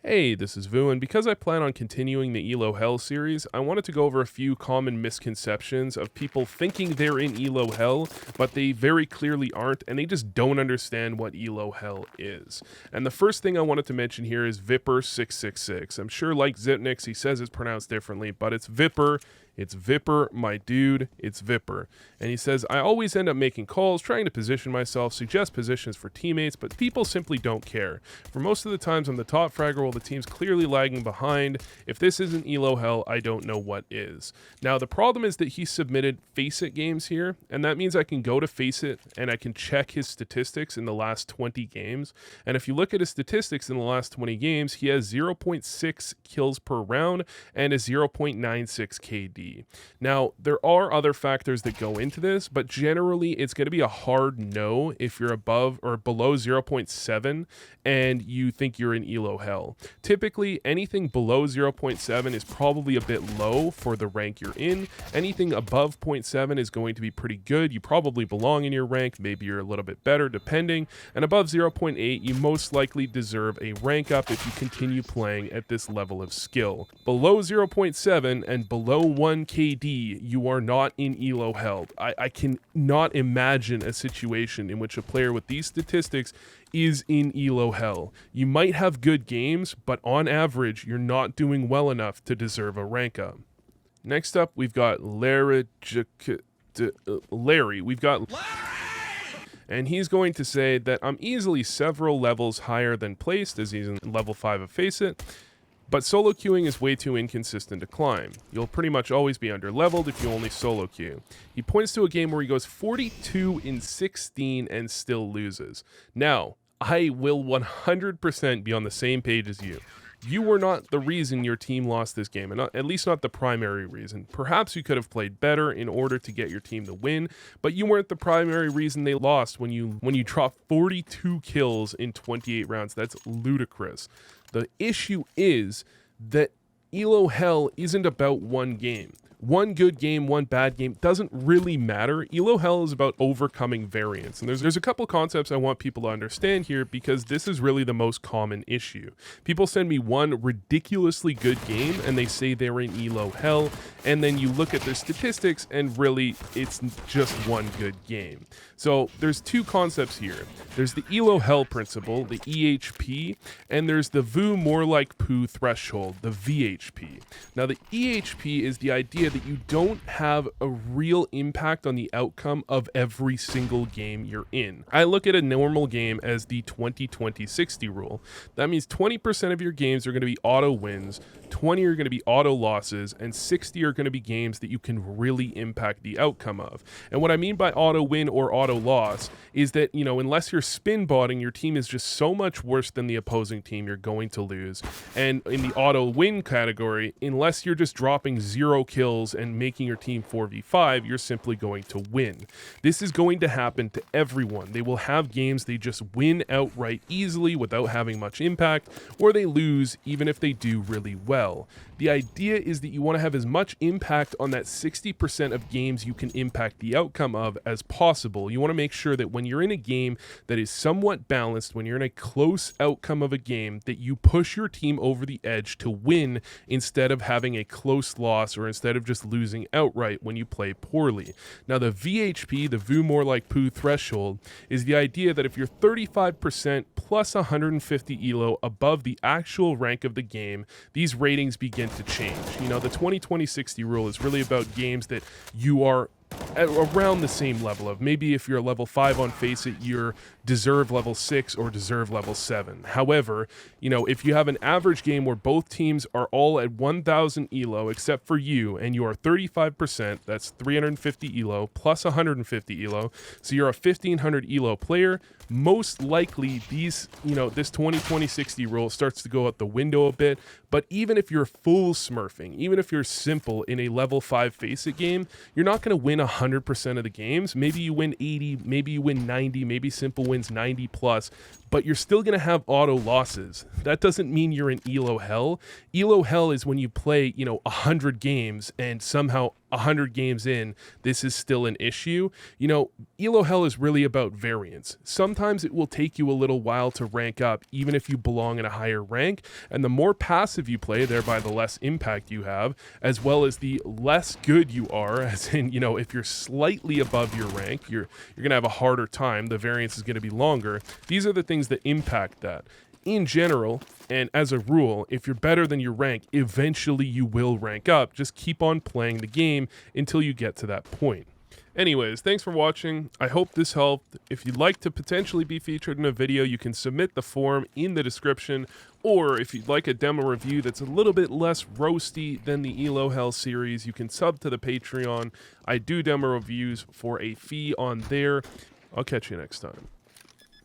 Hey, this is Vu, and because I plan on continuing the ELO Hell series, I wanted to go over a few common misconceptions of people thinking they're in ELO Hell, but they very clearly aren't, and they just don't understand what ELO Hell is. And the first thing I wanted to mention here is Vipper666. I'm sure, like Zipnix, he says it's pronounced differently, but it's Vipper. It's Vipper, my dude, it's Vipper. And he says, I always end up making calls, trying to position myself, suggest positions for teammates, but people simply don't care. For most of the times I'm the top fragger while the team's clearly lagging behind. If this isn't ELO Hell, I don't know what is. Now, the problem is that he submitted Faceit games here, and that means I can go to Faceit and I can check his statistics in the last 20 games. And if you look at his statistics in the last 20 games, he has 0.6 kills per round and a 0.96 KD. Now, there are other factors that go into this, but generally it's going to be a hard no if you're above or below 0.7 and you think you're in ELO Hell. Typically, anything below 0.7 is probably a bit low for the rank you're in. Anything above 0.7 is going to be pretty good. You probably belong in your rank, maybe you're a little bit better depending. And above 0.8, you most likely deserve a rank up if you continue playing at this level of skill. Below 0.7 and below 1 KD, you are not in ELO Hell. I cannot imagine a situation in which a player with these statistics is in ELO Hell. You might have good games, but on average, you're not doing well enough to deserve a rank up. Next up, we've got Larry. We've got Larry! And he's going to say that I'm easily several levels higher than placed, as he's in level 5 of Faceit. But solo queuing is way too inconsistent to climb. You'll pretty much always be under-leveled if you only solo queue. He points to a game where he goes 42 in 16 and still loses. Now, I will 100% be on the same page as you. You were not the reason your team lost this game, and at least not the primary reason. Perhaps you could have played better in order to get your team to win, but you weren't the primary reason they lost when you dropped 42 kills in 28 rounds. That's ludicrous. The issue is that ELO Hell isn't about one game. One good game, one bad game doesn't really matter. ELO Hell is about overcoming variance. And there's a couple concepts I want people to understand here because this is really the most common issue. People send me one ridiculously good game and they say they're in ELO Hell, and then you look at their statistics and really it's just one good game. So there's two concepts here. There's the ELO Hell principle, the EHP, and there's the Vu more like poo threshold, the VHP. Now the EHP is the idea that you don't have a real impact on the outcome of every single game you're in. I look at a normal game as the 20-20-60 rule. That means 20% of your games are going to be auto wins, 20 are going to be auto losses, and 60 are going to be games that you can really impact the outcome of. And what I mean by auto win or auto loss is that, unless you're spin botting, your team is just so much worse than the opposing team, you're going to lose. And in the auto win category, unless you're just dropping 0 kills and making your team 4v5, you're simply going to win. This is going to happen to everyone. They will have games they just win outright easily without having much impact, or they lose even if they do really well. The idea is that you want to have as much impact on that 60% of games you can impact the outcome of as possible. You want to make sure that when you're in a game that is somewhat balanced, when you're in a close outcome of a game, that you push your team over the edge to win instead of having a close loss or instead of just losing outright when you play poorly. Now the VHP, the Vu more like poo threshold, is the idea that if you're 35% plus 150 ELO above the actual rank of the game, these ratings begin to change. The 20-20-60 rule is really about games that you are around the same level of. Maybe if you're a level 5 on Faceit, you're deserve level 6 or deserve level 7. However, if you have an average game where both teams are all at 1000 ELO except for you, and you are 35%, that's 350 ELO plus 150 ELO, so you're a 1500 ELO player, most likely this 20-20-60 rule starts to go out the window a bit. But even if you're full smurfing, even if you're simple in a level 5 Faceit game, you're not going to win 100% of the games. Maybe you win 80, maybe you win 90, maybe simple wins 90 plus. but you're still going to have auto losses. That doesn't mean you're in ELO Hell. ELO Hell is when you play, 100 games and somehow 100 games in, this is still an issue. ELO Hell is really about variance. Sometimes it will take you a little while to rank up, even if you belong in a higher rank, and the more passive you play, thereby the less impact you have, as well as the less good you are, as in, if you're slightly above your rank, you're going to have a harder time, the variance is going to be longer. These are the things that impact that. In general, and as a rule, if you're better than your rank, eventually you will rank up. Just keep on playing the game until you get to that point. Anyways, thanks for watching. I hope this helped. If you'd like to potentially be featured in a video, you can submit the form in the description. Or if you'd like a demo review that's a little bit less roasty than the ELO Hell series, you can sub to the Patreon. I do demo reviews for a fee on there. I'll catch you next time.